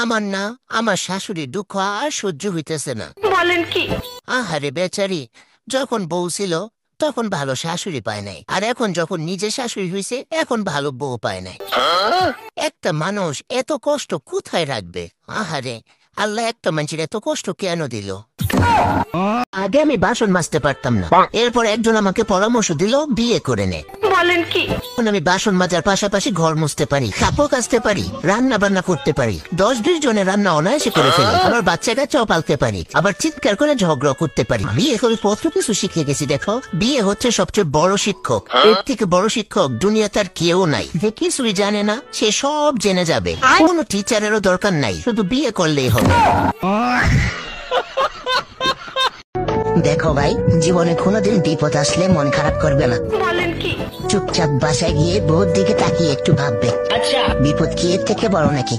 আমার না, আমার শাশুড়ির দুঃখ আর সহ্য হইতেছে না। বলেন কি? আহারে বেচারি, যখন বউ ছিল তখন ভালো শাশুড়ি পায় নাই, আর এখন যখন নিজে শাশুড়ি হয়েছে এখন ভালো বউ পায় নাই। একটা মানুষ এত কষ্ট কোথায় রাখবে? আহারে, আল্লাহ একটা মানুষের এত কষ্ট কেন দিল? আগে আমি বাসন মাজতে পারতাম না, এরপর একজন আমাকে পরামর্শ দিল বিয়ে করে নে। বলেন কি? এখন আমি বাসন মাজার পাশাপাশি ঘর মুছতে পারি, কাপড় কাচতে পারি, রান্না বান্না করতে পারি, 10-20 জনের রান্না অনায়াসে করে ফেলি, আবার বাচ্চা কাচ্চাও পালতে পারি, আবার চিৎকার করে ঝগড়া করতে পারি। বিয়ে করে কত কিছু শিখে গেছি। দেখো, বিয়ে হচ্ছে সবচেয়ে বড় শিক্ষক। এর থেকে বড় শিক্ষক দুনিয়াতে আর কেউ নাই। যে কিছুই জানে না সে সব জেনে যাবে। কোনো টিচারেরও দরকার নাই, শুধু বিয়ে করলেই হবে। দেখো ভাই, জীবনে কোনোদিন বিপদ আসলে মন খারাপ করবে না। বলেন কি? চুপচাপ বাসায় গিয়ে বউর দিকে তাকিয়ে একটু ভাববে, আচ্ছা বিপদ কি এর থেকে বড় নাকি?